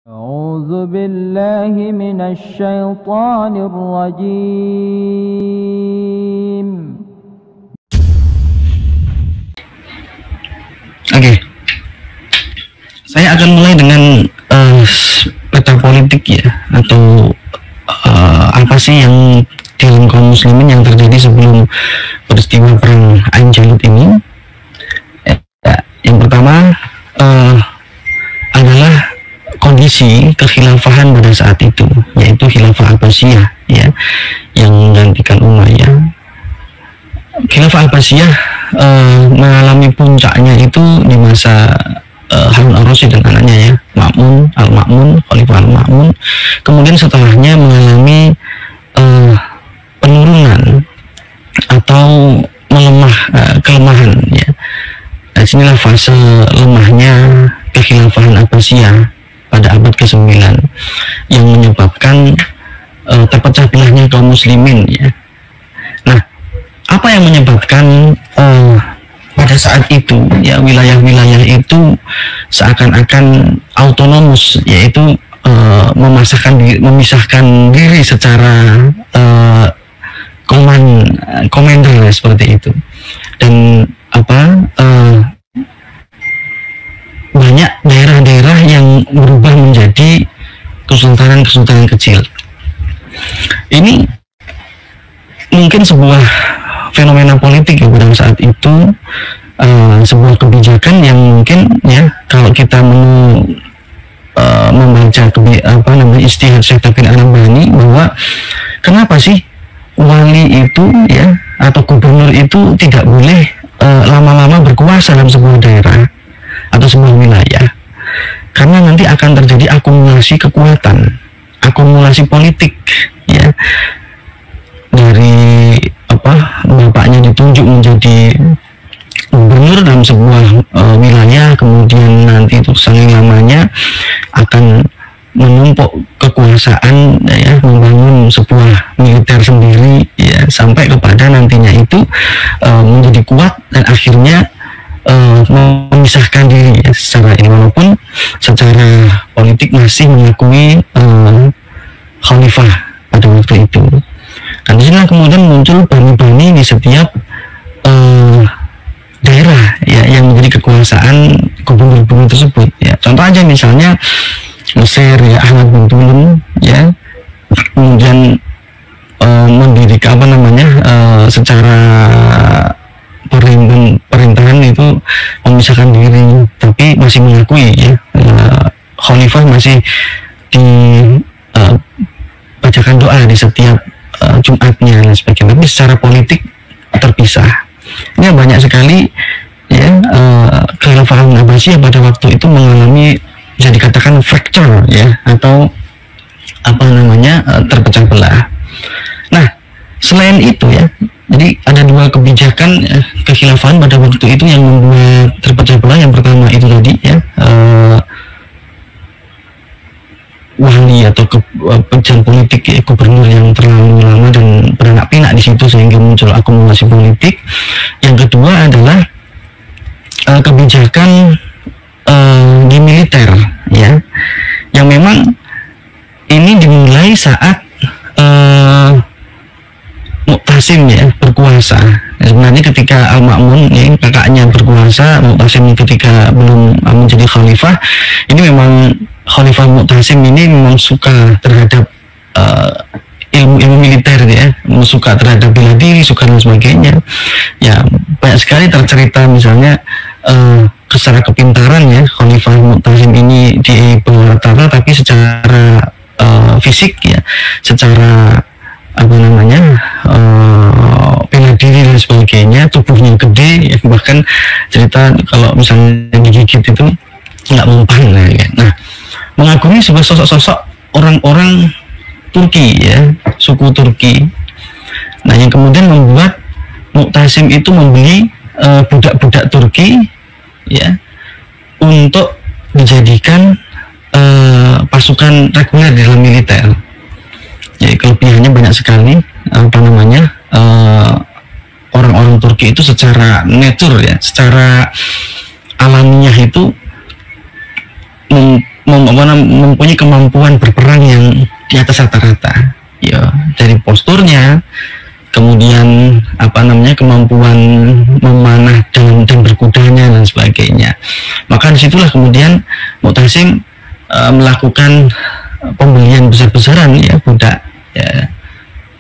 أعوذ بالله من الشيطان الرجيم. Oke, saya akan mulai dengan peta politik ya, atau apa sih yang dalam kaum muslimin yang terjadi sebelum peristiwa perang Ain Jalut ini. Yang pertama adalah kondisi kekhilafahan pada saat itu, yaitu Khilafah Abbasiyah ya, yang menggantikan Umayyah. Khilafah Abbasiyah mengalami puncaknya itu di masa Harun ar-Rasyid dan anaknya ya, Ma'mun, Al-Ma'mun, Khalifah Al-Ma'mun. Kemudian setelahnya mengalami penurunan atau kelemahan ya. Nah, sinilah fase lemahnya kekhilafahan Abbasiyah pada abad ke-9 yang menyebabkan terpecah belahnya kaum muslimin ya. Nah, apa yang menyebabkan pada saat itu ya wilayah-wilayah itu seakan-akan autonomus, yaitu memisahkan diri secara komander seperti itu, dan banyak daerah-daerah yang berubah menjadi kesultanan-kesultanan kecil. Ini mungkin sebuah fenomena politik ya pada saat itu, sebuah kebijakan yang mungkin ya kalau kita mau membaca istihad Syekh Taqi Al-Albani, bahwa kenapa sih wali itu ya atau gubernur itu tidak boleh lama-lama berkuasa dalam sebuah daerah atau sebuah wilayah, karena nanti akan terjadi akumulasi kekuatan, akumulasi politik ya, dari bapaknya ditunjuk menjadi gubernur dalam sebuah wilayah, kemudian nanti itu saking lamanya akan menumpuk kekuasaan ya, membangun sebuah militer sendiri ya, sampai kepada nantinya itu menjadi kuat dan akhirnya memisahkan diri ya, secara ini, walaupun secara politik masih mengakui khalifah pada waktu itu. Dan disinilah kemudian muncul bani-bani di setiap daerah ya, yang menjadi kekuasaan gubernur-gubernur tersebut ya. Contoh aja misalnya Mesir ya, Ahmad bin Tulun ya, kemudian mendirikan secara perintahan itu memisahkan diri, tapi masih mengakui ya khalifah, masih dibacakan doa di setiap Jumatnya dan sebagainya, tapi secara politik terpisah. Ini banyak sekali ya kekhilafahan Abbasiyah pada waktu itu mengalami, bisa dikatakan fracture ya, atau terpecah belah. Nah, selain itu ya, jadi ada dua kebijakan kekhilafahan pada waktu itu yang membuat terpecah belah. Yang pertama itu tadi ya, wali atau pejabat politik ya, gubernur yang terlalu lama dan beranak pinak di situ sehingga muncul akumulasi politik. Yang kedua adalah kebijakan di militer ya, yang memang ini dimulai saat Mu'tasim ya berkuasa. Sebenarnya ketika Al-Ma'mun ya, kakaknya berkuasa, Mu'tasim ketika belum menjadi khalifah, ini memang Khalifah Mu'tasim ini memang suka terhadap ilmu militer ya, suka terhadap bela diri, suka dan sebagainya ya. Banyak sekali tercerita misalnya secara kepintaran ya, Khalifah Mu'tasim ini di bawah rata-rata, tapi secara fisik ya, secara bela diri dan sebagainya, tubuhnya gede ya, bahkan cerita kalau misalnya digigit itu nggak mempan ya. Nah, mengagumi sebuah sosok-sosok orang-orang Turki ya, suku Turki. Nah, yang kemudian membuat Mu'tasim itu membeli budak-budak Turki ya, untuk dijadikan pasukan reguler di dalam militer. Jadi kelebihannya banyak sekali, orang-orang Turki itu secara nature ya, secara alamiah itu mempunyai kemampuan berperang yang di atas rata-rata, ya, dari posturnya, kemudian kemampuan memanah dan berkudanya dan sebagainya. Maka disitulah kemudian Mu'tasim melakukan pembelian besar-besaran ya budak ya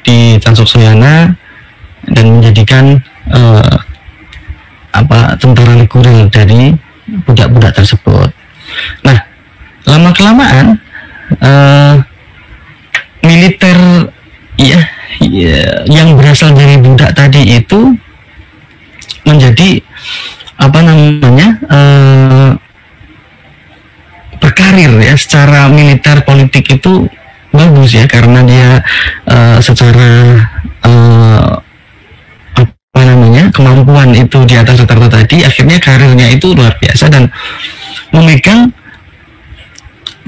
di Tansuksuyana dan menjadikan tentara leguril dari budak-budak tersebut. Nah, lama kelamaan militer ya yang berasal dari budak tadi itu menjadi berkarir ya secara militer politik itu bagus ya, karena dia secara kemampuan itu di atas rata-rata tadi, akhirnya karirnya itu luar biasa dan memegang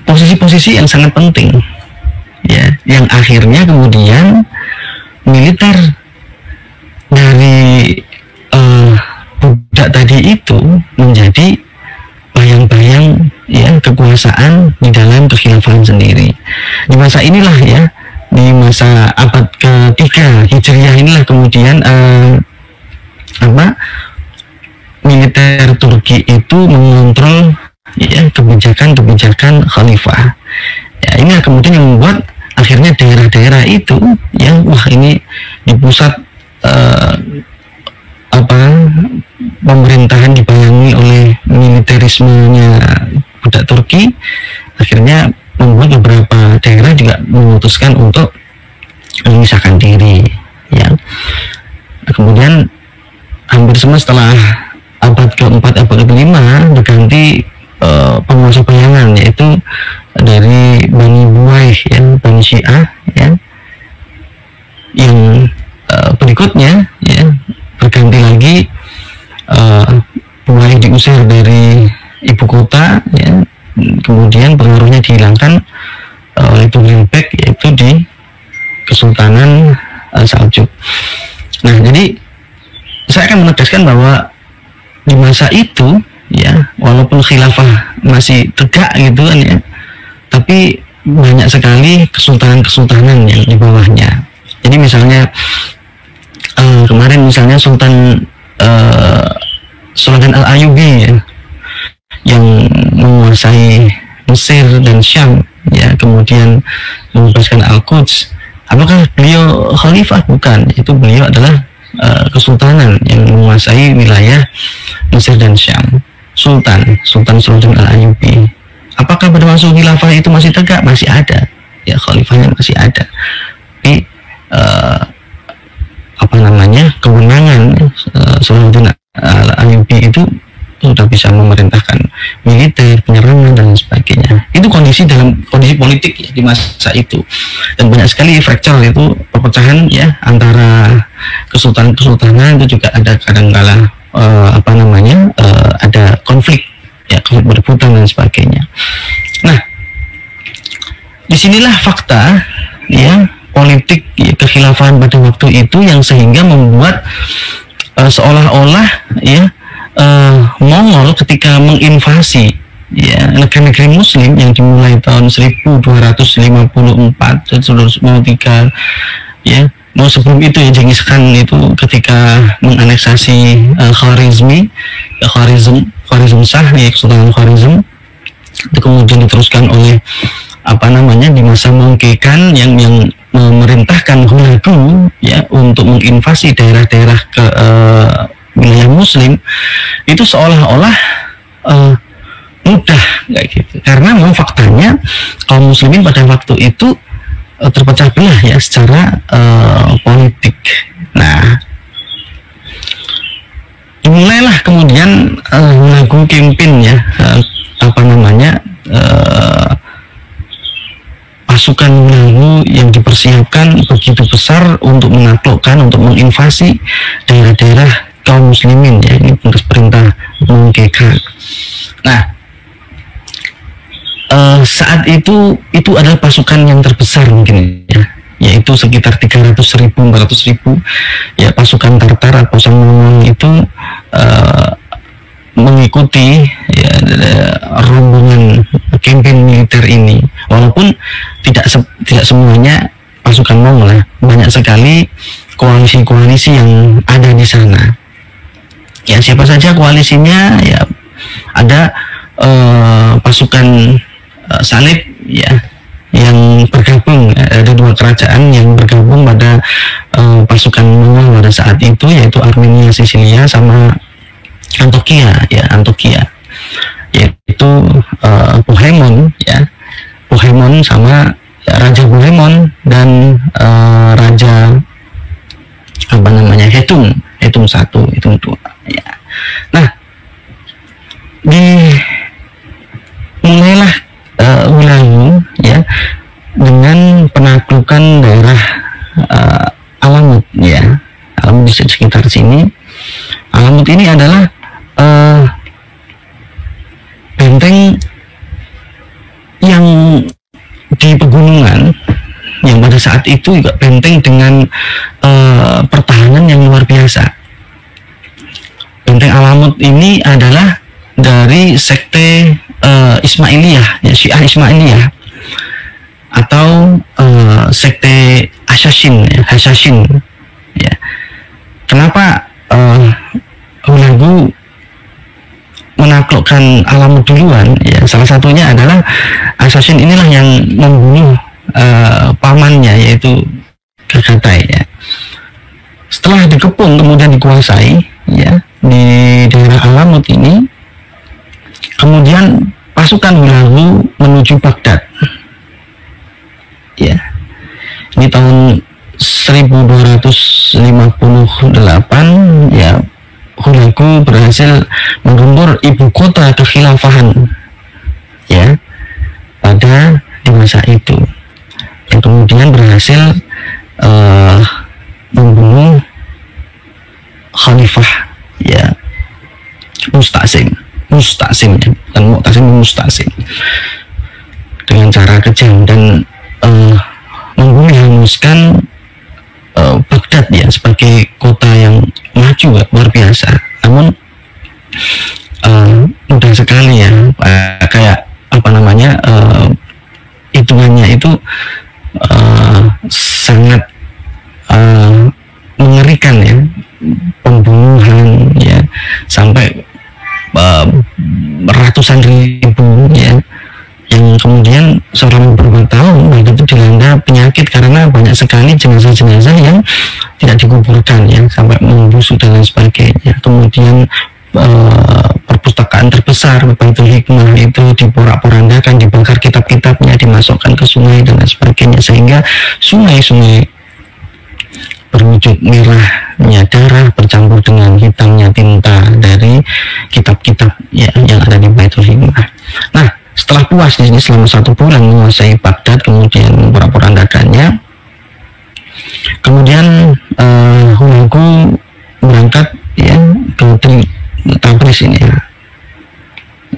posisi-posisi yang sangat penting ya, yang akhirnya kemudian militer dari budak tadi itu menjadi bayang-bayang ya kekuasaan di dalam kekhilafahan sendiri. Di masa inilah ya, di masa abad ketiga Hijriah inilah kemudian militer Turki itu mengontrol ya kebijakan khalifah. Ya, ini kemudian yang membuat akhirnya daerah-daerah itu ya, wah ini di pusat pemerintahan dibayangi oleh militerismenya budak Turki, akhirnya membuat beberapa daerah juga memutuskan untuk memisahkan diri ya. Kemudian hampir semua setelah abad keempat, abad kelima diganti penguasa bayangan, yaitu dari Bani Buwaih ya, Bani Syiah ya. Yang berikutnya ya berganti lagi, Buwaih diusir dari ibu kota ya, kemudian pengaruhnya dihilangkan oleh Tughlaq, yaitu di Kesultanan Saljuk. Nah, jadi saya akan menegaskan bahwa di masa itu ya, walaupun khilafah masih tegak gitu kan ya, tapi banyak sekali kesultanan-kesultanan yang di bawahnya. Jadi misalnya kemarin misalnya Sultan Al-Ayyubi ya, yang menguasai Mesir dan Syam ya, kemudian membebaskan Al-Quds. Apakah beliau khalifah? Bukan, itu beliau adalah kesultanan yang menguasai wilayah Mesir dan Syam. Sultan Al-Ayyubi. Apakah pada masa khilafah itu masih tegak? Masih ada ya, khalifahnya masih ada. Tapi kewenangan Sultan Al-Ayyubi itu sudah bisa memerintahkan militer, penyerangan dan sebagainya. Itu kondisi politik ya, di masa itu. Dan banyak sekali fracture, itu perpecahan ya antara kesultanan itu juga ada kadang-kala ada konflik berebutan dan sebagainya. Nah, disinilah fakta ya politik ya, kekhilafahan pada waktu itu yang sehingga membuat seolah-olah ya Mongol ketika menginvasi ya negeri-negeri Muslim yang dimulai tahun 1254 dan 1253 ya, mau sebelum itu ya Genghis Khan itu ketika menganeksasi Khwarizm Shah ya, Kesultanan Khwarizm, itu kemudian diteruskan oleh di masa Mongke Khan yang memerintahkan Hulagu ya untuk menginvasi daerah-daerah ke wilayah Muslim. Itu seolah-olah mudah kayak gitu, karena memang faktanya kaum muslimin pada waktu itu terpecah belah ya secara politik. Nah, dimulailah kemudian Hulagu Kempin ya pasukan Hulagu yang dipersiapkan begitu besar untuk menaklukkan, untuk menginvasi daerah-daerah kaum muslimin ya, ini atas perintah Mongke Khan. Nah, saat itu adalah pasukan yang terbesar mungkin ya, yaitu sekitar 300.000, 400.000 ya, pasukan Tartar atau Mongol itu mengikuti ya rombongan kampanye militer ini, walaupun tidak semuanya pasukan Mongol, banyak sekali koalisi-koalisi yang ada di sana. Ya siapa saja koalisinya, ya ada pasukan salib ya yang bergabung, ada dua kerajaan yang bergabung pada pasukan Mongol pada saat itu, yaitu Armenia Sisilia sama Antokia, yaitu Bohemond ya, Bohemond sama Raja Bohemond dan Raja apa namanya Hetung 1, Hetung 2 ya. Nah, mulailah Hulagu ya dengan penaklukan daerah Alamut ya, Alamut di sekitar sini. Alamut ini adalah benteng yang di pegunungan, yang pada saat itu juga benteng dengan pertahanan yang luar biasa. Benteng Alamut ini adalah dari sekte Ismailiyah, ya, Syiah Ismailiyah, atau sekte Hashashin ya. Kenapa Hulagu menaklukkan Alamut duluan? Ya, salah satunya adalah Hashashin inilah yang membunuh pamannya, yaitu Gagatai ya. Setelah dikepung kemudian dikuasai ya di daerah Alamut ini, kemudian pasukan Hulagu menuju Baghdad ya. Ini tahun 1258 ya, Hulagu berhasil menggempur ibu kota kekhilafahan ya pada di masa itu, yang kemudian berhasil membunuh Khalifah ya Musta'sim ya, bukan Mu'tasim, Musta'sim, dengan cara kejam dan menghanguskan Baghdad ya sebagai kota yang maju ya, luar biasa. Namun mudah sekali ya, kayak apa namanya, hitungannya itu sangat mengerikan ya, pembunuhan ya sampai ratusan ribu ya, yang kemudian seorang beberapa tahun itu dilanda penyakit karena banyak sekali jenazah-jenazah yang tidak dikuburkan ya, sampai membusuk dan lain sebagainya. Kemudian perpustakaan terbesar Baitul Hikmah itu diporak-porandakan, dibakar kitab-kitabnya, dimasukkan ke sungai dan lain sebagainya, sehingga sungai-sungai berwujud merahnya darah bercampur dengan hitamnya tinta dari kitab-kitab ya yang ada di Baitul Hikmah. Nah, setelah puas di sini selama 1 bulan menguasai Baghdad, kemudian memporak-porandakannya, kemudian Hulagu berangkat ya ke Tabriz ini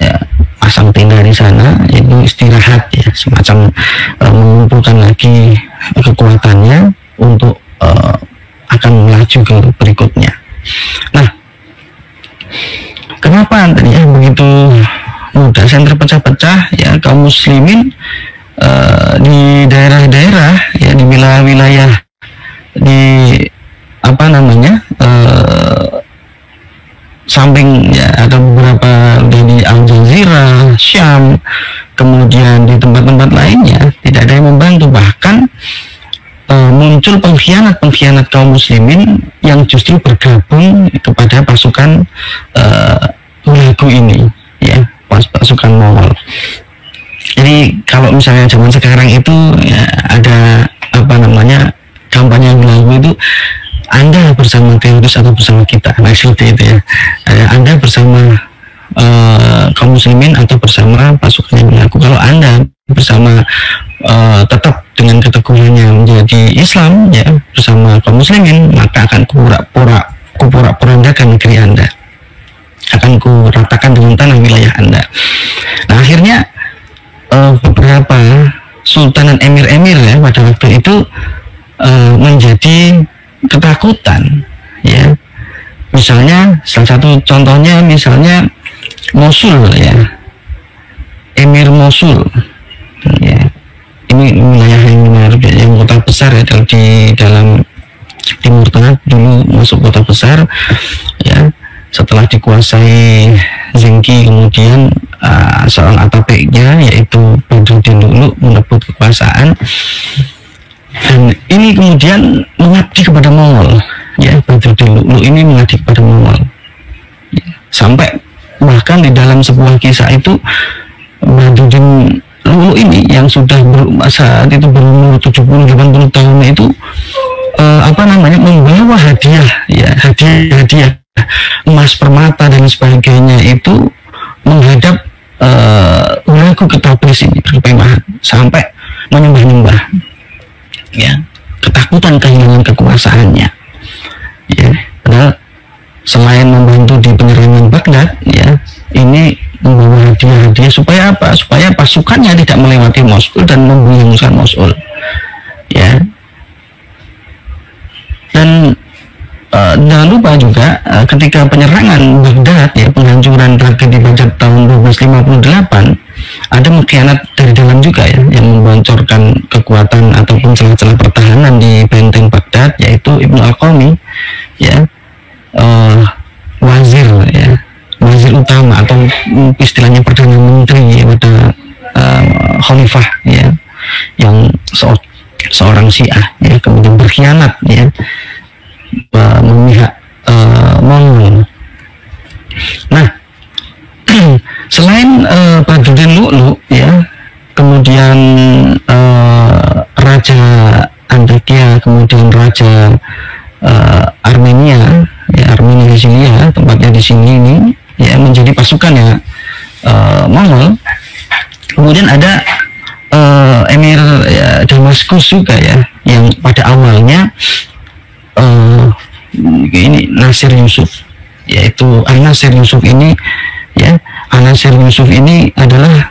ya, pasang tenda di sana, itu istirahat ya, semacam mengumpulkan lagi kekuatannya untuk akan melaju ke berikutnya. Nah, kenapa tadi ya begitu mudah saya terpecah-pecah ya kaum muslimin di daerah-daerah ya, di wilayah-wilayah di apa namanya samping ya, ada beberapa dari Al-Jazirah, Syam, kemudian di tempat-tempat lainnya tidak ada yang membantu, bahkan muncul pengkhianat kaum muslimin yang justru bergabung kepada pasukan Hulagu ini ya, pasukan Mongol. Jadi kalau misalnya zaman sekarang itu ya, ada apa namanya kampanye Hulagu itu, Anda bersama teroris atau bersama kita, nah seperti itu ya, Anda bersama kaum muslimin atau bersama pasukan Hulagu. Kalau Anda bersama tetap dengan keteguhannya menjadi Islam ya, bersama kaum muslimin, maka akan kuporak-porandakan negeri Anda, akan kuratakan dengan tanah wilayah Anda. Nah, akhirnya beberapa sultan dan emir-emir ya pada waktu itu menjadi ketakutan ya. Misalnya salah satu contohnya misalnya Mosul ya, Emir Mosul ya. Ini wilayah yang kota besar ya, di dalam Timur Tengah, dulu masuk kota besar ya. Setelah dikuasai Zengki, kemudian seorang atapeknya yaitu Badruddin Lu'lu' merebut kekuasaan, dan ini kemudian mengabdi kepada Mongol ya. Badruddin Lu'lu' ini mengabdi kepada Mongol ya. Sampai bahkan di dalam sebuah kisah itu, Badruddin Lu'lu' ini yang sudah saat itu berumur 70-80 tahun itu membawa hadiah ya, hadiah emas, permata dan sebagainya itu menghadap Ragu Ketabris ini berkemahan, sampai menyembah-nyembah ya, ketakutan kehilangan kekuasaannya ya. Padahal selain membantu di penyerangan Baghdad ya, ini membawa hadiah-hadiah supaya apa? Supaya pasukannya tidak melewati Mosul dan membuyungkan Mosul ya. Dan jangan lupa juga ketika penyerangan Baghdad ya, penghancuran tragedi Baghdad tahun 1258, ada mengkhianat dari dalam juga ya, yang membocorkan kekuatan ataupun celah-celah pertahanan di benteng Baghdad, yaitu Ibnu Al-Qami ya, wazir ya, wazir utama atau istilahnya perdana menteri pada khalifah ya, yang seorang Syiah ya, kemudian berkhianat ya, memihak Mongol. Nah, selain Badruddin Lu'lu' ya, kemudian Raja Antakya, kemudian Raja Armenia ya, Armenia di sini ya, tempatnya di sini ini ya, menjadi pasukannya Mongol. Kemudian ada Emir ya, Damaskus juga ya, yang pada awalnya ini Nasir Yusuf, yaitu An-Nasir Yusuf ini ya. An-Nasir Yusuf ini adalah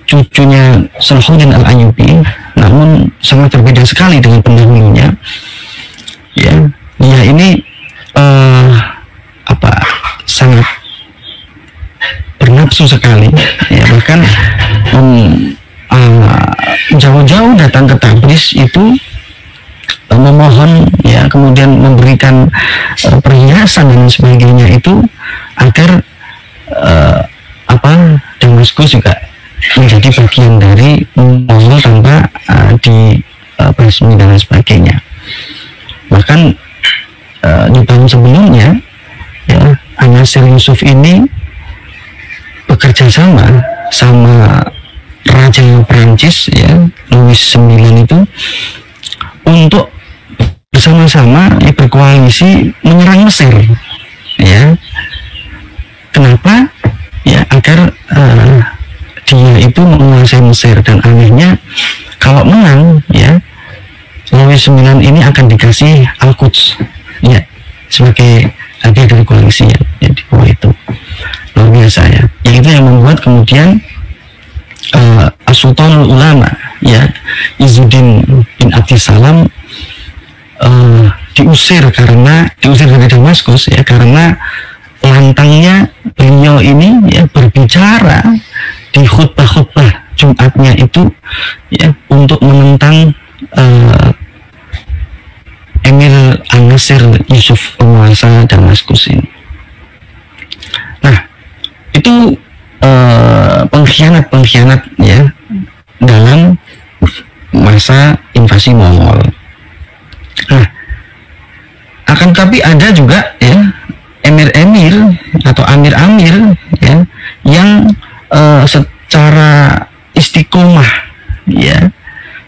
cucunya Salahuddin Al-Ayyubi, namun sangat berbeda sekali dengan pendahulunya ya. Dia ini sangat bernafsu sekali ya, bahkan jauh-jauh datang ke Tabriz itu memohon ya, kemudian memberikan perhiasan dan sebagainya itu agar Damaskus juga menjadi bagian dari Mongol tanpa dibasmi dan sebagainya. Bahkan di tahun sebelumnya ya, An-Nasir Yusuf ini bekerja sama Raja Prancis ya, Louis IX itu, untuk bersama-sama ya, berkoalisi menyerang Mesir ya. Kenapa ya? Agar dia itu menguasai Mesir, dan anehnya kalau menang ya, Louis IX ini akan dikasih Al-Quds ya, sebagai hadiah dari koalisi ya, di bawah itu. Luar biasa ya. Yang itu yang membuat kemudian As-Sultanul Ulama ya, Izzuddin bin Abdissalam diusir dari Damaskus ya, karena lantangnya beliau ini ya berbicara di khutbah Jumatnya itu ya, untuk menentang Emir An-Nasir Yusuf, penguasa Damaskus ini. Nah, itu pengkhianat ya dalam masa invasi Mongol. Nah, akan tapi ada juga ya emir-emir atau amir-amir ya, yang secara istiqomah ya,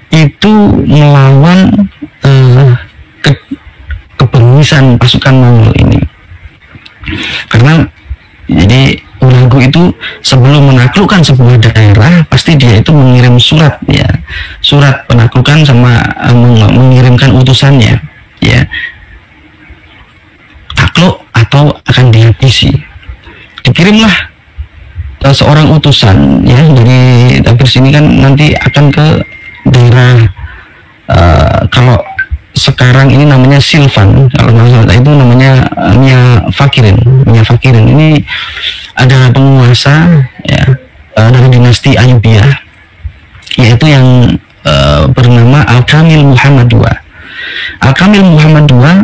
itu melawan kebengisan pasukan Mongol ini. Karena jadi Hulagu itu sebelum menaklukkan sebuah daerah, pasti dia itu mengirim surat ya, surat penaklukan, sama mengirimkan utusannya ya, takluk atau akan dihabisi. Dikirimlah seorang utusan ya dari Tabriz ini, kan nanti akan ke daerah kalau sekarang ini namanya Silvan, kalau nggak salah itu namanya Mia Fakirin ini ada penguasa ya dari dinasti Ayyubiyah, yaitu yang bernama Al-Kamil Muhammad II. Al-Kamil Muhammad II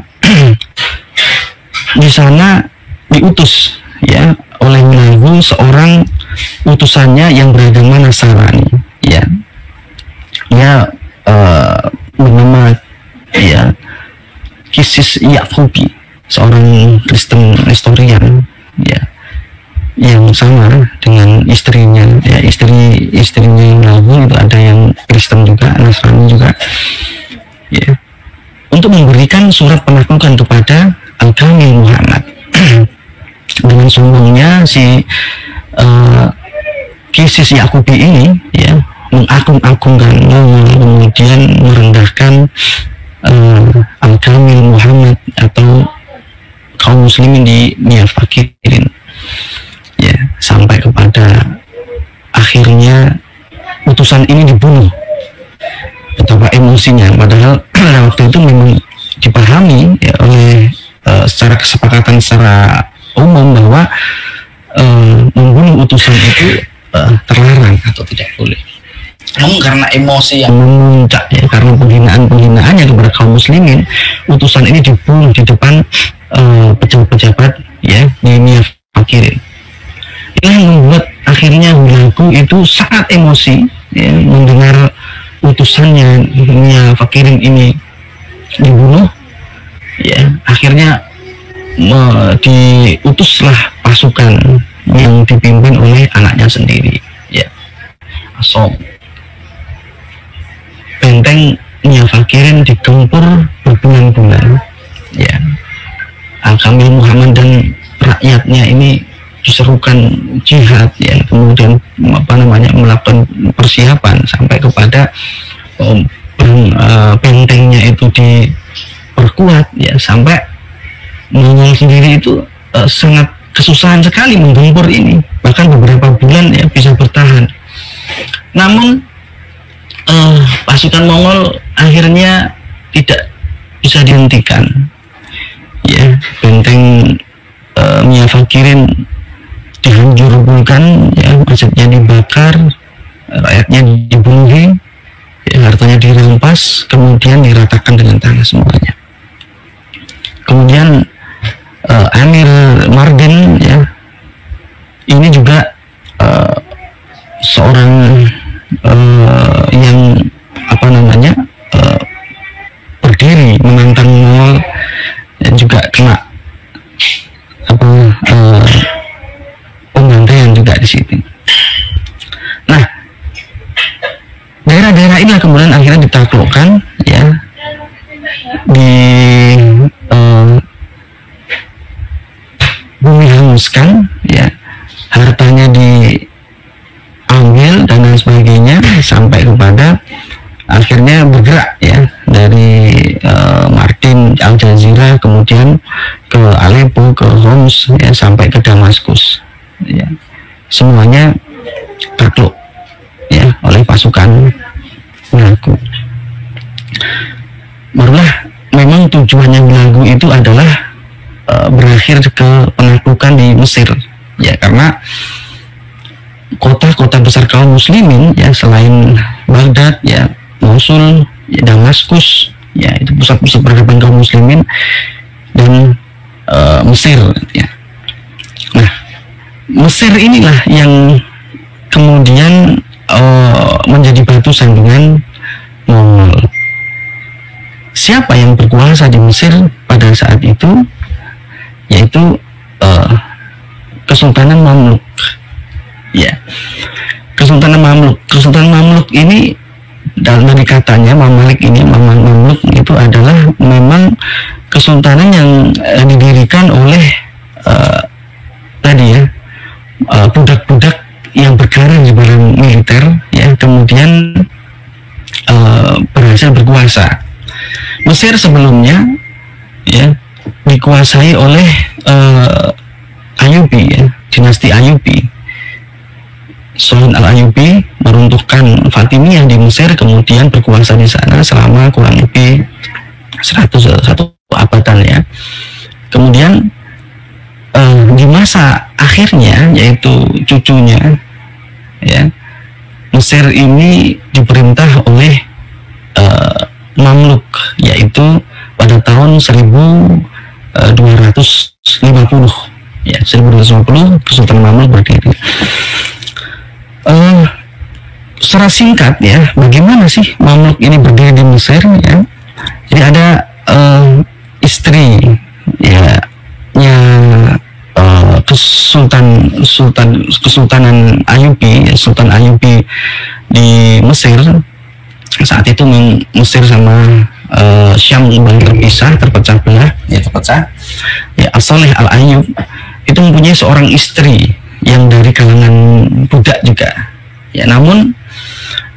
di sana diutus ya oleh Hulagu, seorang utusannya yang beragama Nasrani ya. Dia bernama ya Kisis Yaqubi, seorang Kristen historian ya, yang sama dengan istrinya ya, istrinya yang lalu itu ada yang Kristen juga, Nasrani juga ya, untuk memberikan surat penaklukan kepada Al-Kamil Muhammad. Dengan sombongnya si Kisis Yaqubi ini ya mengagung-agungkan Mongol, kemudian merendahkan Al-Kamil Muhammad atau kaum muslimin di Nia Fakirin ya, sampai kepada akhirnya utusan ini dibunuh. Betapa emosinya, padahal waktu itu memang dipahami ya, oleh secara kesepakatan secara umum bahwa membunuh utusan itu terlarang atau tidak boleh. Namun karena emosi yang memuncak ya, karena penghinaan-penghinaannya kepada kaum muslimin, utusan ini dibunuh di depan pejabat-pejabat ya di Nia Fakirin. Ini yang membuat akhirnya Hulagu itu sangat emosi ya, mendengar utusannya Nia Fakirin ini dibunuh ya. Akhirnya diutuslah pasukan yang dipimpin oleh anaknya sendiri ya, Asom. Benteng Nia Fakirin digempur berbulan-bulan ya. Al-Kamil Muhammad dan rakyatnya ini diserukan jihad ya, kemudian melakukan persiapan sampai kepada bentengnya itu diperkuat ya, sampai Mongol sendiri itu sangat kesusahan sekali menggempur ini, bahkan beberapa bulan ya bisa bertahan. Namun pasukan Mongol akhirnya tidak bisa dihentikan ya. Benteng Nia Fakirin dihancurkan ya, masjidnya dibakar, rakyatnya dibunuh ya, hartanya dirampas, kemudian diratakan dengan tanah semuanya. Kemudian Amir Mardin ya, ini juga seorang yang berdiri menantang Mongol dan juga kena pembantaian juga di sini. Nah, daerah-daerah inilah kemudian akhirnya ditaklukkan ya, bumi hanguskan ya, hartanya diambil dan lain sebagainya, sampai kepada akhirnya bergerak ya dari Mardin, Al Jazirah, kemudian ke Aleppo, ke Homs ya, sampai ke Damaskus ya. Semuanya takluk ya oleh pasukan Hulagu. Barulah memang tujuannya Hulagu itu adalah berakhir ke penaklukan di Mesir ya, karena kota-kota besar kaum muslimin ya, selain Baghdad ya, Mosul ya, Damaskus ya, itu pusat-pusat peradaban kaum muslimin, dan Mesir ya. Nah, Mesir inilah yang kemudian menjadi batu sandungan Mongol. Siapa yang berkuasa di Mesir pada saat itu? Yaitu Kesultanan Mamluk ya. Kesultanan Mamluk ini, dalam dari katanya Mamalik ini, Mamluk itu adalah memang kesultanan yang didirikan oleh budak-budak yang berkarir di bidang militer ya, kemudian berhasil berkuasa. Mesir sebelumnya ya dikuasai oleh Ayyubi ya, dinasti Ayyubi. Sultan Al-Ayyubi meruntuhkan Fatimiyah di Mesir, kemudian berkuasa di sana selama kurang lebih 101 abadan ya. Kemudian di masa akhirnya, yaitu cucunya, ya, Mesir ini diperintah oleh Mamluk, yaitu pada tahun 1250, ya, 1250 Kesultanan Mamluk berdiri. Secara singkat, ya, bagaimana sih Mamluk ini berdiri di Mesir, ya? Jadi ada istri, ya, Kesultanan Ayyubi, ya, Sultan Ayyubi di Mesir. Saat itu Mesir sama Syam terpecah belah, ya, ya, As-Saleh Al-Ayyub itu mempunyai seorang istri yang dari kalangan budak juga, ya, namun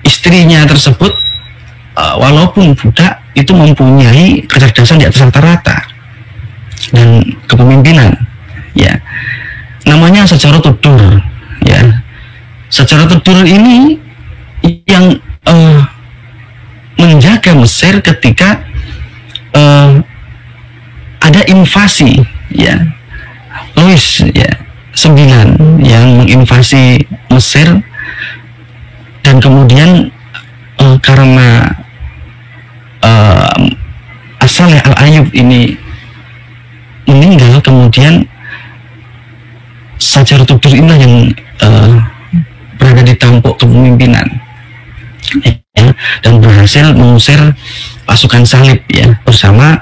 istrinya tersebut walaupun budak itu mempunyai kecerdasan di atas rata-rata dan kepemimpinan, ya, namanya Sajaratud Durr, ya. Sajaratud Durr ini yang menjaga Mesir ketika ada invasi, ya, Louis, ya, 9 yang menginvasi Mesir, dan kemudian karena As-Saleh Al-Ayyub ini meninggal, kemudian Sajaratud Durr inilah yang berada di tampuk kepemimpinan, ya, dan berhasil mengusir pasukan salib, ya, bersama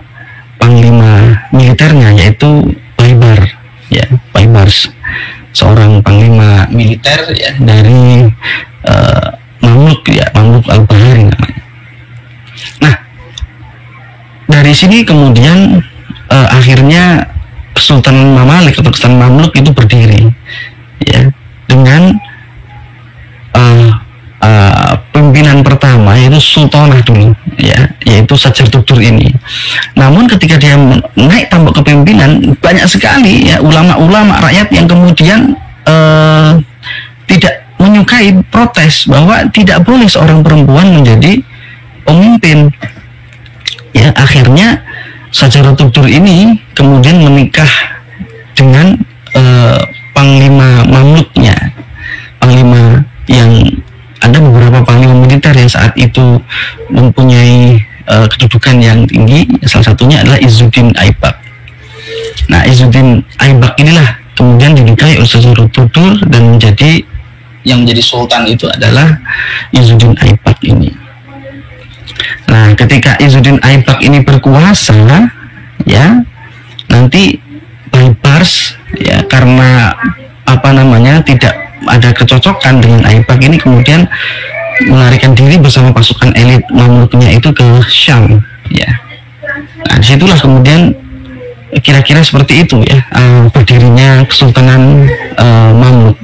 panglima militernya, yaitu Baibars, ya, Baibars, seorang panglima militer, ya, dari Mamluk, ya, Mamluk Al-Bahari namanya. Nah, dari sini kemudian akhirnya Kesultanan Mamalik atau Kesultanan Mamluk itu berdiri, ya, dengan pimpinan pertama yaitu Sultanah dulu, ya, yaitu Sajaratud Durr ini. Namun ketika dia naik tampuk kepemimpinan, banyak sekali, ya, ulama-ulama rakyat yang kemudian tidak menyukai, protes bahwa tidak boleh seorang perempuan menjadi pemimpin, ya. Akhirnya Sajaratud Durr ini kemudian menikah dengan panglima Mamluknya, panglima yang ada beberapa panglima militer yang saat itu mempunyai kedudukan yang tinggi. Salah satunya adalah Izzuddin Aibak. Nah, Izzuddin Aibak inilah kemudian dinikahi oleh Sajaratud Durr, dan yang menjadi sultan itu adalah Izzuddin Aibak ini. Nah, ketika Izzuddin Aibak ini berkuasa, ya, nanti Baibars, ya, karena tidak ada kecocokan dengan Aibak ini, kemudian melarikan diri bersama pasukan elit Mamluknya itu ke Syam, ya. Nah, disitulah kemudian kira-kira seperti itu, ya, berdirinya Kesultanan Mamluk.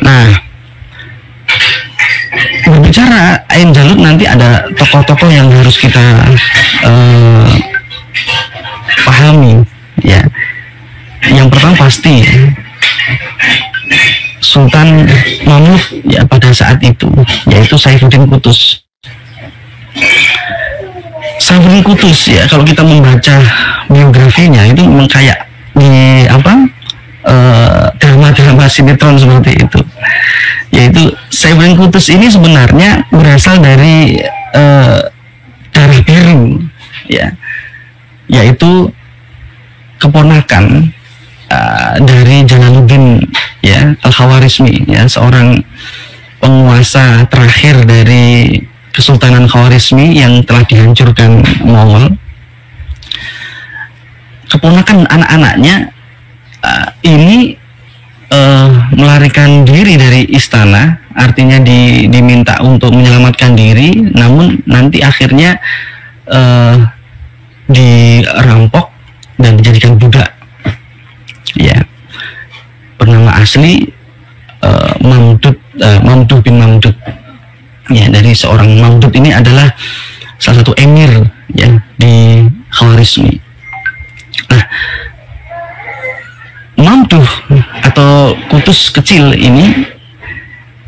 Nah, berbicara Ain Jalut, nanti ada tokoh-tokoh yang harus kita pahami, ya. Yang pertama pasti Sultan Mamluk, ya, pada saat itu, yaitu Saifuddin Qutuz. Saifuddin Qutuz, ya, kalau kita membaca biografinya itu memang kayak di drama-drama sinetron seperti itu. Yaitu Saifuddin Qutuz ini sebenarnya berasal dari darah biru, ya, yaitu keponakan dari Jalaluddin, ya, Al-Khawarizmi, ya, seorang penguasa terakhir dari Kesultanan Khawarizmi yang telah dihancurkan Mongol. Keponakan anak-anaknya ini melarikan diri dari istana, artinya diminta untuk menyelamatkan diri, namun nanti akhirnya dirampok dan dijadikan budak, ya. Bernama asli Mamduh bin Mamdud, ya, dari seorang Mamdud ini adalah salah satu emir, ya, di Khawarizmi. Nah, Mamduh atau Qutuz kecil ini,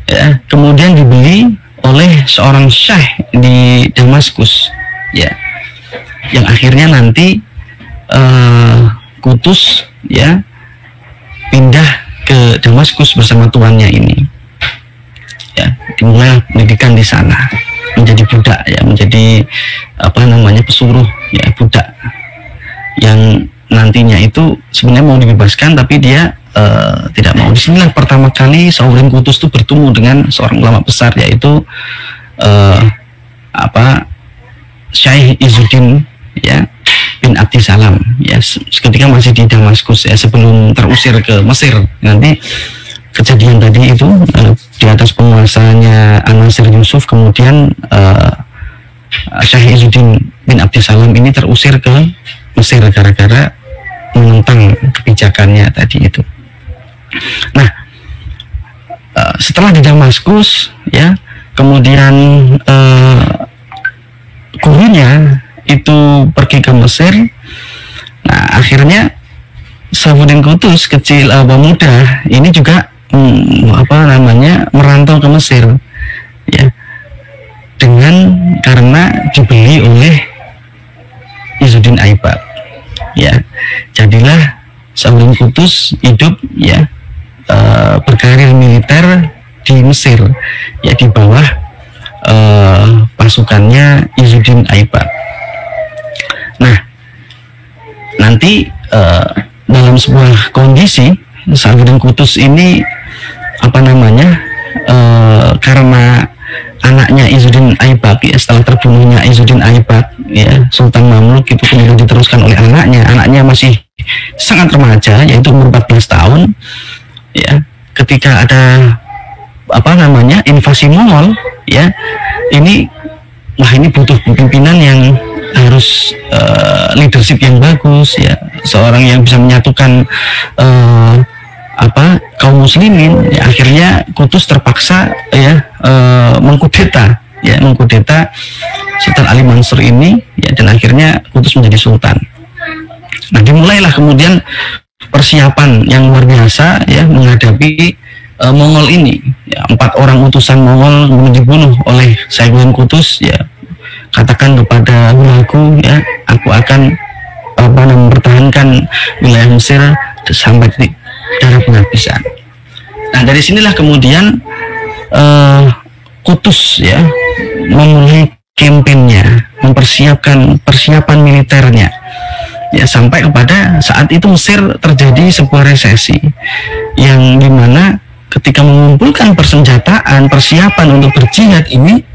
ya, kemudian dibeli oleh seorang syekh di Damaskus, ya, yang akhirnya nanti Qutuz, ya, pindah ke Damaskus bersama tuannya ini. Ya, dimulai pendidikan di sana, menjadi budak ya, menjadi pesuruh ya, budak yang nantinya itu sebenarnya mau dibebaskan tapi dia tidak mau. Disinilah pertama kali Safuddin Qutuz itu bertemu dengan seorang ulama besar, yaitu Syekh Izzuddin ya bin Abdissalam ya, ketika masih di Damaskus ya, sebelum terusir ke Mesir. Nanti kejadian tadi itu di atas penguasanya An-Nasir Yusuf, kemudian Syekh Izzuddin bin Abdissalam ini terusir ke Mesir gara-gara menentang kebijakannya tadi itu. Nah, setelah di Damaskus ya, kemudian gurunya itu pergi ke Mesir. Nah, akhirnya Safuddin Qutuz kecil muda ini juga merantau ke Mesir ya, karena dibeli oleh Izzuddin Aibak ya. Jadilah Safuddin Qutuz hidup ya, berkarir militer di Mesir ya, di bawah pasukannya Izzuddin Aibak. Nah, nanti dalam sebuah kondisi Safuddin Qutuz ini karena anaknya Izzuddin Aibak ya, setelah terbunuhnya Izzuddin Aibak ya, Sultan Mamluk itu kemudian diteruskan oleh anaknya masih sangat remaja, yaitu umur 14 tahun ya, ketika ada invasi Mongol ya, ini butuh pimpinan yang harus leadership yang bagus ya, seorang yang bisa menyatukan kaum muslimin ya. Akhirnya Qutuz terpaksa ya mengkudeta Sultan Ali Mansur ini ya, dan akhirnya Qutuz menjadi sultan. Nah, dimulailah kemudian persiapan yang luar biasa ya, menghadapi Mongol ini ya. 4 orang utusan Mongol kemudian dibunuh oleh Safuddin Qutuz ya. Katakan kepada Hulagu ya, aku akan mempertahankan wilayah Mesir sampai titik darah penghabisan. Nah, dari sinilah kemudian Qutuz ya memulai kampanyenya, mempersiapkan persiapan militernya ya, sampai kepada saat itu Mesir terjadi sebuah resesi yang dimana ketika mengumpulkan persenjataan, persiapan untuk berjihad ini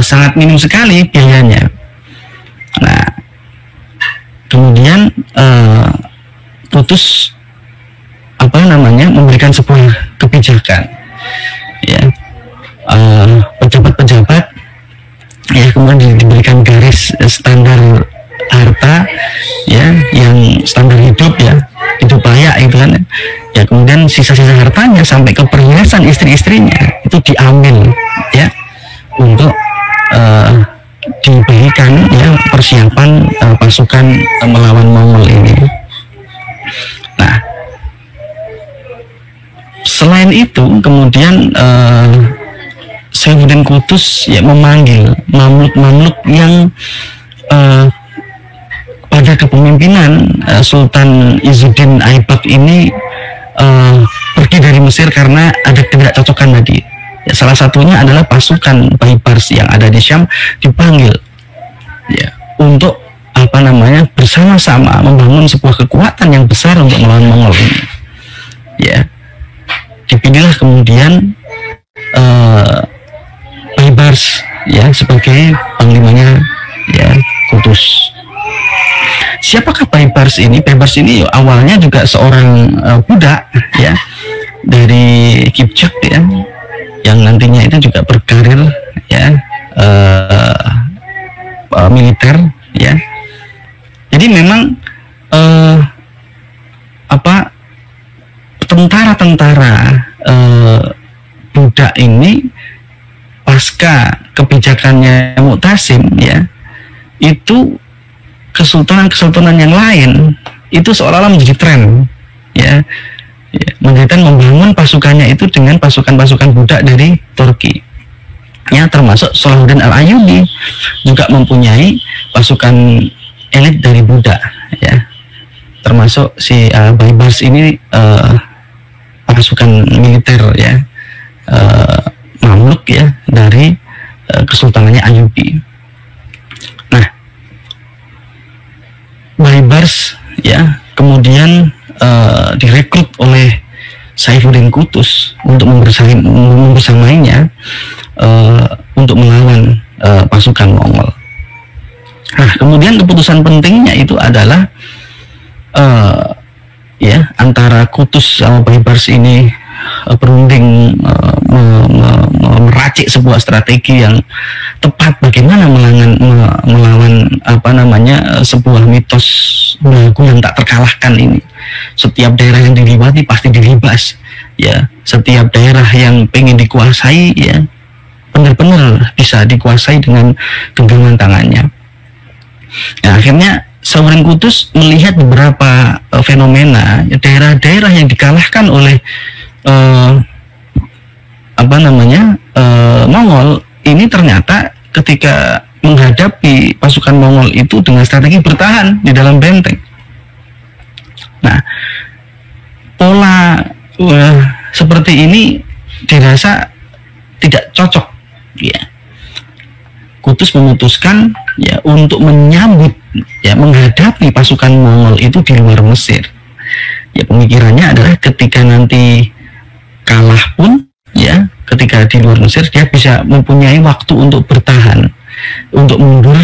sangat minim sekali biayanya. Nah, kemudian Qutuz memberikan sebuah kebijakan ya, pejabat-pejabat ya kemudian diberikan garis standar harta ya, yang standar hidup ya, hidup layak itu kan ya, kemudian sisa-sisa hartanya sampai ke perhiasan istri-istrinya itu diambil ya, untuk diberikan ya persiapan pasukan melawan Mongol ini. Nah, selain itu kemudian Safuddin Qutuz ya memanggil mamluk-mamluk yang pada kepemimpinan Sultan Izzuddin Aibak ini pergi dari Mesir karena ada ketidakcocokan tadi. Ya, salah satunya adalah pasukan Baibars yang ada di Syam dipanggil ya, untuk bersama-sama membangun sebuah kekuatan yang besar untuk melawan Mongol ini. Ya, dipilihlah kemudian Baibars ya sebagai panglimanya ya Qutuz. Siapakah Baibars ini? Baibars ini awalnya juga seorang budak ya dari Kipchak ya, yang nantinya itu juga berkarir ya militer ya. Jadi memang tentara-tentara budak ini pasca kebijakannya Mu'tasim ya, itu kesultanan yang lain itu seolah-olah menjadi tren ya, menjadikan membangun pasukannya itu dengan pasukan-pasukan budak dari Turki ya, termasuk Salahuddin Al-Ayyubi juga mempunyai pasukan elit dari budak ya, termasuk si Baybars ini pasukan militer ya, Mamluk ya, dari Kesultanannya Ayyubi. Nah, Baybars ya kemudian direkrut oleh Saifuddin Qutuz untuk membersamainya untuk melawan pasukan Mongol. Nah, kemudian keputusan pentingnya itu adalah ya antara Qutuz sama Baybars ini berunding meracik sebuah strategi yang tepat bagaimana melawan apa namanya sebuah mitos lagu yang tak terkalahkan ini. Setiap daerah yang dilibati pasti dilibas ya, setiap daerah yang pengen dikuasai ya benar-benar bisa dikuasai dengan genggaman tangannya. Nah, akhirnya Saifuddin Qutuz melihat beberapa fenomena daerah-daerah yang dikalahkan oleh Mongol ini ternyata ketika menghadapi pasukan Mongol itu dengan strategi bertahan di dalam benteng. Nah, pola seperti ini dirasa tidak cocok ya. Qutuz memutuskan ya untuk menyambut ya menghadapi pasukan Mongol itu di luar Mesir. Ya, pemikirannya adalah ketika nanti kalah pun ya, ketika di luar Mesir dia bisa mempunyai waktu untuk bertahan, untuk mundur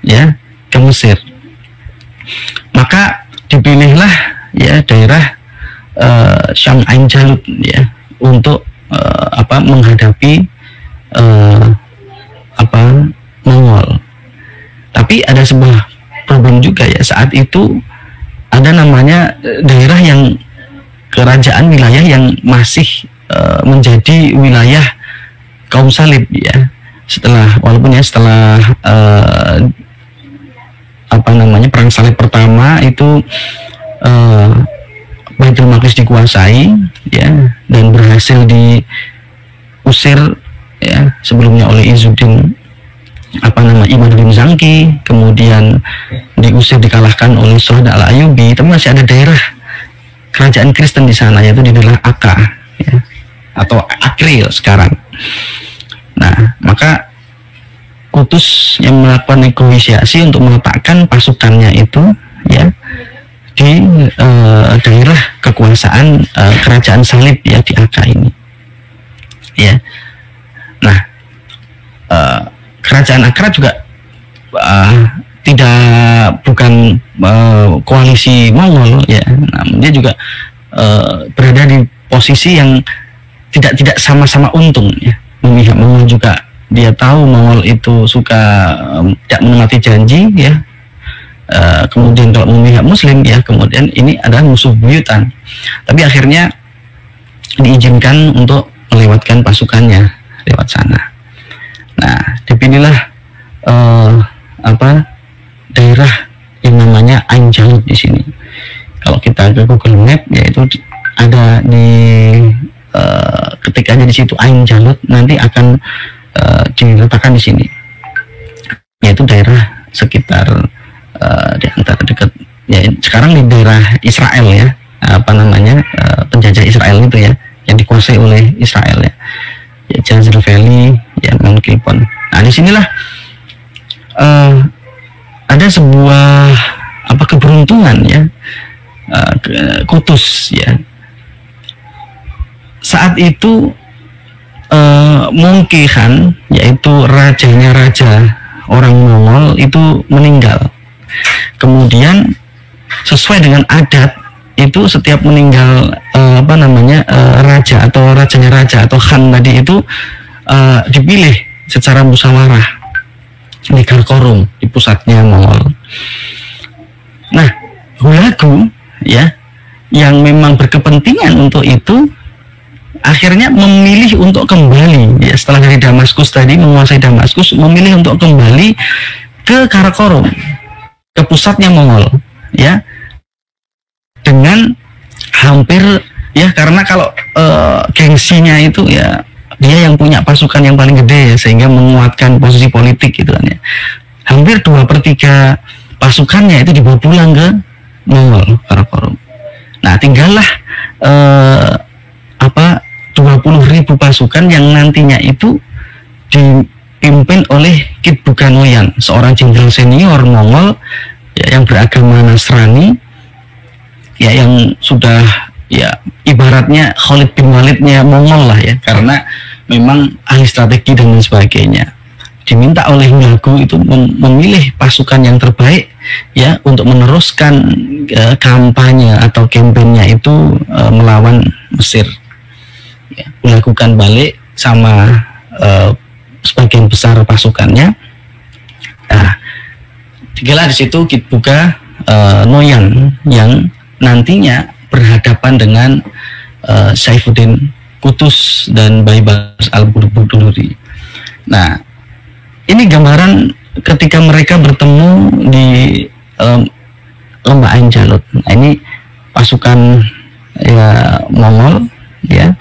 ya ke Mesir. Maka dipilihlah ya daerah Syam Ain Jalut ya untuk menghadapi Mongol. Tapi ada sebuah problem juga ya, saat itu ada namanya daerah yang kerajaan wilayah yang masih menjadi wilayah kaum Salib ya. Walaupun setelah perang Salib pertama itu Baitul Maqdis dikuasai ya dan berhasil diusir ya sebelumnya oleh Izzuddin Imaduddin Zangki, kemudian diusir dikalahkan oleh Suhada al-Ayyubi, tapi masih ada daerah kerajaan Kristen di sana, yaitu di daerah Akka ya, atau Akril sekarang. Nah, maka Qutuz yang melakukan negosiasi untuk meletakkan pasukannya itu ya di daerah kekuasaan kerajaan Salib ya di Akka ini ya. Nah, kerajaan Akkra juga bukan koalisi Mongol ya, namun dia juga berada di posisi yang tidak sama-sama untung ya. Memihak Mongol juga dia tahu Mongol itu suka tidak menepati janji ya. Kemudian kalau memihak Muslim ya, kemudian ini adalah musuh buyutan. Tapi akhirnya diizinkan untuk melewatkan pasukannya lewat sana. Nah, dipilihlah daerah yang namanya Ain Jalut di sini. Kalau kita ke Google Map, yaitu ada di ketika ada di situ Ain Jalut, nanti akan diletakkan di sini. Yaitu daerah sekitar di antara dekat ya sekarang di daerah Israel ya, penjajah Israel itu ya, yang dikuasai oleh Israel ya. Jazir Valley ya, Mount Kilpon. Nah, disinilah ada sebuah keberuntungan ya Qutuz ya. Saat itu Mongke Khan, yaitu raja orang Mongol itu meninggal. Kemudian sesuai dengan adat itu setiap meninggal raja atau rajanya raja atau khan tadi itu dipilih secara musyawarah di Karakorum, di pusatnya Mongol. Nah, Hulagu ya yang memang berkepentingan untuk itu akhirnya memilih untuk kembali ya, setelah dari Damaskus tadi menguasai Damaskus, memilih untuk kembali ke Karakorum, ke pusatnya Mongol ya, dengan hampir ya, karena kalau gengsinya itu ya dia yang punya pasukan yang paling gede ya, sehingga menguatkan posisi politik gitu kan ya. Hampir 2/3 pasukannya itu dibawa pulang ke Mongol Karakorum. Nah, tinggallah 20.000 pasukan yang nantinya itu dipimpin oleh Kit Bukanoyan, seorang jenderal senior Mongol ya, yang beragama Nasrani ya, yang sudah ya ibaratnya Khalid bin Walidnya Mongol lah ya, karena memang ahli strategi dan lain sebagainya. Diminta oleh Hulagu itu memilih pasukan yang terbaik ya untuk meneruskan kampanye atau kampanyenya itu melawan Mesir ya, melakukan balik sama sebagian besar pasukannya. Nah, tinggallah di situ Kit Bukanoyan yang nantinya berhadapan dengan Saifuddin Qutuz dan Baibars al-Burduri. Nah, ini gambaran ketika mereka bertemu di Lembah Ain Jalut. Nah, ini pasukan ya Mongol ya.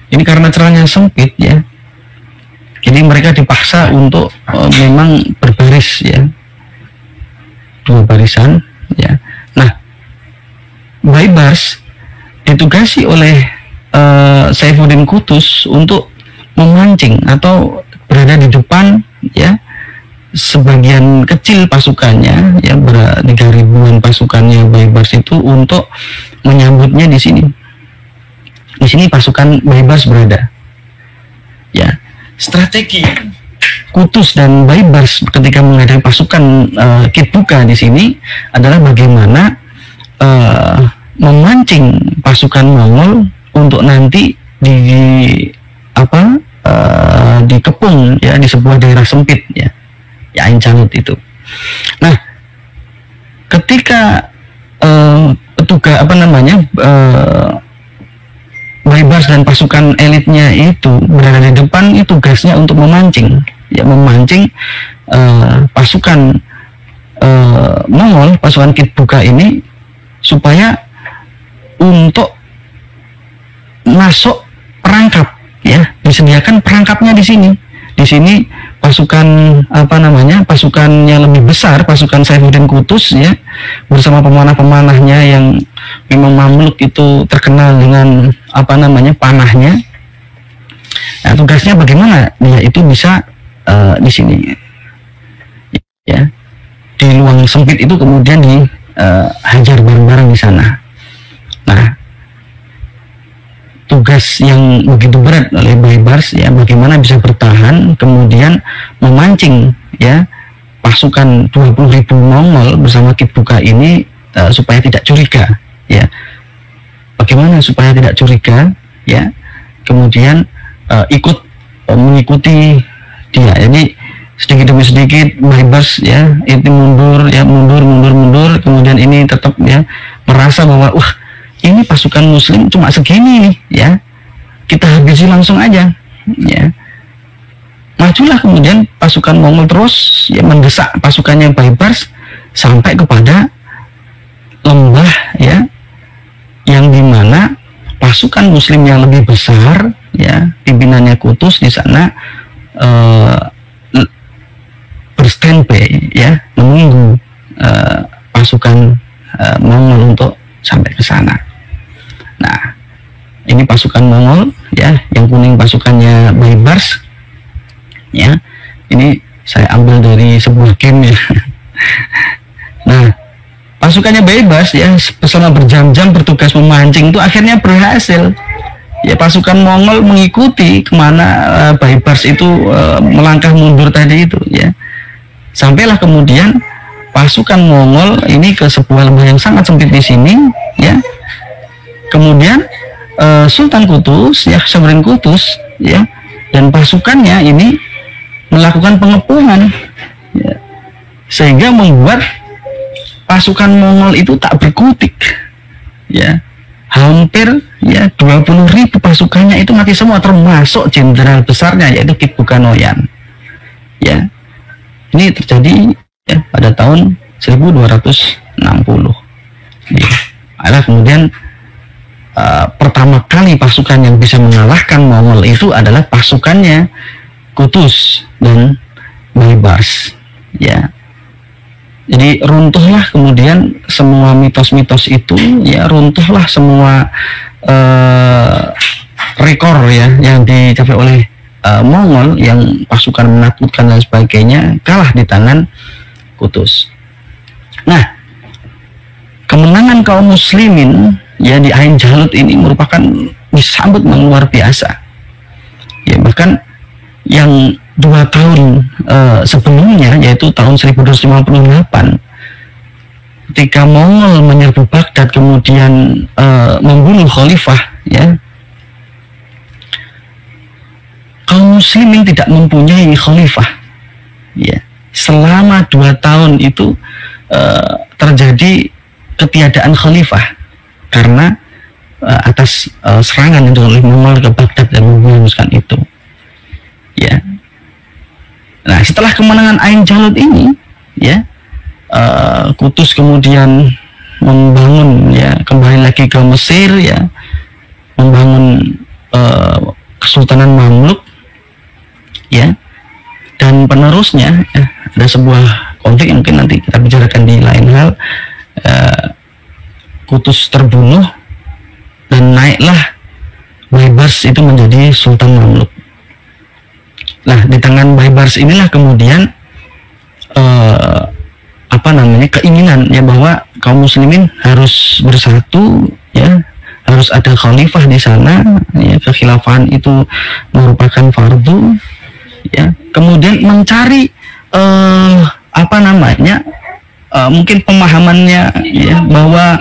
Ini karena celananya sempit ya. Jadi mereka dipaksa untuk memang berbaris ya. 2 barisan ya. Nah, Baibars ditugasi oleh Saifuddin Qutuz untuk memancing atau berada di depan ya, sebagian kecil pasukannya ya, 3.000-an pasukannya Baibars itu untuk menyambutnya di sini. Di sini pasukan Baibars berada. Ya, strategi Qutuz dan Baibars ketika menghadapi pasukan Kit Buka di sini adalah bagaimana memancing pasukan Mongol untuk nanti dikepung ya di sebuah daerah sempit ya, Ain Jalut itu. Nah, ketika Baibars dan pasukan elitnya itu berada di depan, itu tugasnya untuk memancing ya, pasukan Mongol, pasukan Kit Buka ini supaya untuk masuk perangkap ya, disediakan perangkapnya di sini. Di sini pasukan pasukan yang lebih besar, pasukan Saifuddin Qutuz ya, bersama pemanah-pemanahnya yang memang Mamluk itu terkenal dengan panahnya. Nah, tugasnya bagaimana dia itu bisa di sini ya, di ruang sempit itu kemudian dihajar bareng-bareng di sana. Nah, tugas yang begitu berat oleh Baibars ya, bagaimana bisa bertahan kemudian memancing ya pasukan 20.000 Mongol bersama Kit Buka ini supaya tidak curiga ya. Bagaimana supaya tidak curiga ya, kemudian mengikuti dia. Jadi sedikit demi sedikit Baibars ya itu mundur, kemudian ini tetap ya merasa bahwa ini pasukan Muslim cuma segini nih ya, kita habisi langsung aja ya. Majulah kemudian pasukan Mongol terus ya mendesak pasukannya Baibars sampai kepada lembah ya, yang dimana pasukan Muslim yang lebih besar ya, pimpinannya Qutuz di sana berstandby ya, menunggu pasukan Mongol untuk sampai ke sana. Nah, ini pasukan Mongol ya, yang kuning pasukannya Baibars ya. Ini saya ambil dari sebuah game ya. Nah, pasukannya Baibars ya selama berjam-jam bertugas memancing itu akhirnya berhasil. Ya, pasukan Mongol mengikuti kemana Baibars itu melangkah mundur tadi itu ya. Sampailah kemudian pasukan Mongol ini ke sebuah lembah yang sangat sempit di sini ya. Kemudian Sultan Qutuz ya, Saifuddin Qutuz ya, dan pasukannya ini melakukan pengepungan ya, sehingga membuat pasukan Mongol itu tak berkutik ya. Hampir ya 20.000 pasukannya itu mati semua, termasuk jenderal besarnya yaitu Kit Bukanoyan ya. Ini terjadi ya pada tahun 1260 ya. Ada kemudian pertama kali pasukan yang bisa mengalahkan Mongol itu adalah pasukannya Qutuz dan Baibars ya. Jadi runtuhlah kemudian semua mitos-mitos itu, ya runtuhlah semua rekor ya yang dicapai oleh Mongol yang pasukan menakutkan dan sebagainya, kalah di tangan Qutuz. Nah, kemenangan kaum muslimin ya di Ain Jalut ini merupakan disambut yang luar biasa. Ya bahkan yang 2 tahun sebelumnya, yaitu tahun 1258, ketika Mongol menyerbu Baghdad kemudian membunuh khalifah, ya, kaum muslimin tidak mempunyai khalifah. Ya, selama 2 tahun itu terjadi ketiadaan khalifah karena atas serangan yang dilakukan oleh Mongol ke Baghdad dan menghanguskan itu. Ya. Nah, setelah kemenangan Ain Jalut ini, ya, Qutuz kemudian membangun, ya, kembali lagi ke Mesir, ya, membangun Kesultanan Mamluk, ya, dan penerusnya, ya, ada sebuah konflik yang mungkin nanti kita bicarakan di lain hal. Qutuz terbunuh dan naiklah Baybars itu menjadi Sultan Mamluk. Nah, di tangan Baybars inilah kemudian keinginan ya bahwa kaum muslimin harus bersatu, ya, harus ada khalifah di sana, ya, kekhilafahan itu merupakan fardu, ya. Kemudian mencari mungkin pemahamannya, ya, bahwa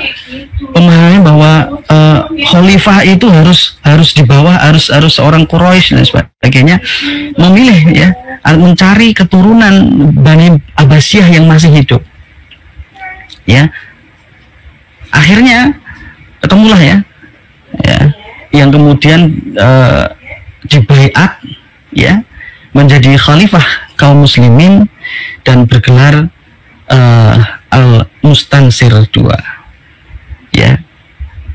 khalifah itu harus di bawah, harus seorang Quraisy dan sebagainya, memilih, ya, mencari keturunan Bani Abbasiyah yang masih hidup, ya. Akhirnya ketemulah, ya, yang kemudian dibaiat, ya, menjadi khalifah kaum muslimin dan bergelar Al-Mustansir II, ya.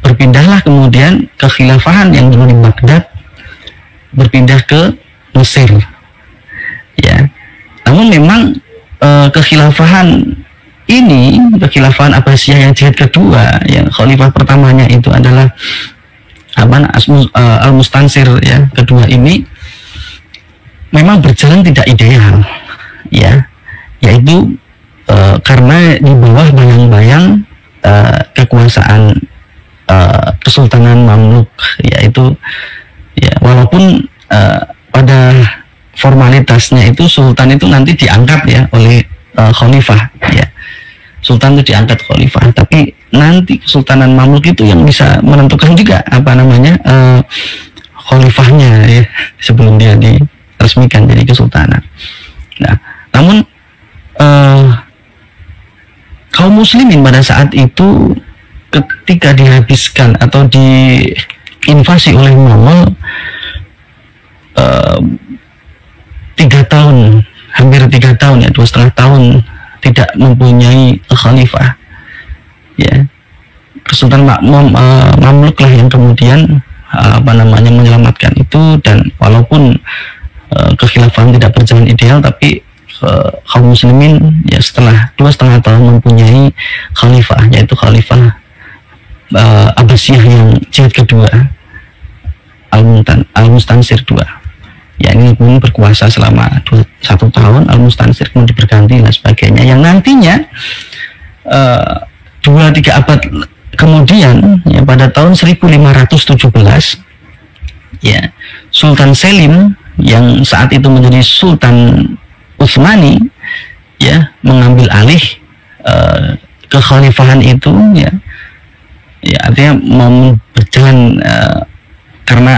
Berpindahlah kemudian kekhilafahan yang dulu di Baghdad berpindah ke Mesir, ya. Namun memang kekhilafahan ini, kekhilafahan Abbasiyah yang jilid kedua, yang khalifah pertamanya itu adalah Al-Mustansir, ya, kedua ini memang berjalan tidak ideal, ya, yaitu karena di bawah bayang-bayang kekuasaan Kesultanan Mamluk, yaitu, ya, walaupun pada formalitasnya itu sultan itu nanti diangkat, ya, oleh khalifah, ya, sultan itu diangkat khalifah, tapi nanti Kesultanan Mamluk itu yang bisa menentukan juga khalifahnya, ya, sebelum dia diresmikan jadi kesultanan. Nah, namun kaum muslimin pada saat itu ketika dihabiskan atau diinvasi oleh Mongol 3 tahun, hampir 3 tahun, ya, 2,5 tahun tidak mempunyai khalifah, ya, Kesultanan Mamluk lah yang kemudian menyelamatkan itu. Dan walaupun kekhilafahan tidak berjalan ideal, tapi kaum muslimin, ya, setelah 2,5 tahun mempunyai khalifah, yaitu khalifah Abbasiyah yang jilid kedua, Al-Mustansir II, ya, ini pun berkuasa selama 1 tahun. Al-Mustansir kemudian berganti dan sebagainya, yang nantinya 2-3 abad kemudian, ya, pada tahun 1517, ya, Sultan Selim yang saat itu menjadi Sultan Utsmani, ya, mengambil alih kekhalifahan itu, ya, artinya mau berjalan, karena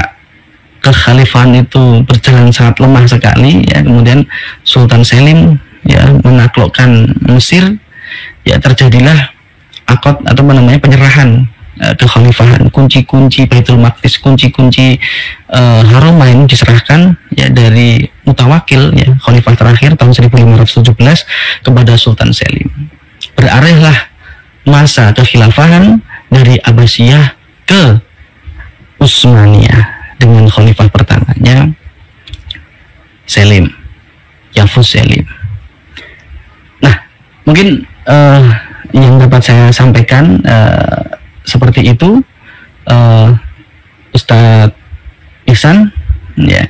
kekhalifahan itu berjalan sangat lemah sekali, ya. Kemudian Sultan Selim, ya, menaklukkan Mesir, ya, terjadilah akad atau penyerahan kekhalifahan, kunci-kunci Baitul Maqdis, kunci-kunci Haramain diserahkan, ya, dari Mutawakil, ya, khalifah terakhir tahun 1517 kepada Sultan Selim. Beralihlah masa kekhilafahan dari Abbasiyah ke Utsmaniyah dengan khalifah pertamanya Selim, Yavuz Selim. Nah, mungkin yang dapat saya sampaikan seperti itu, Ustadz Ihsan, ya.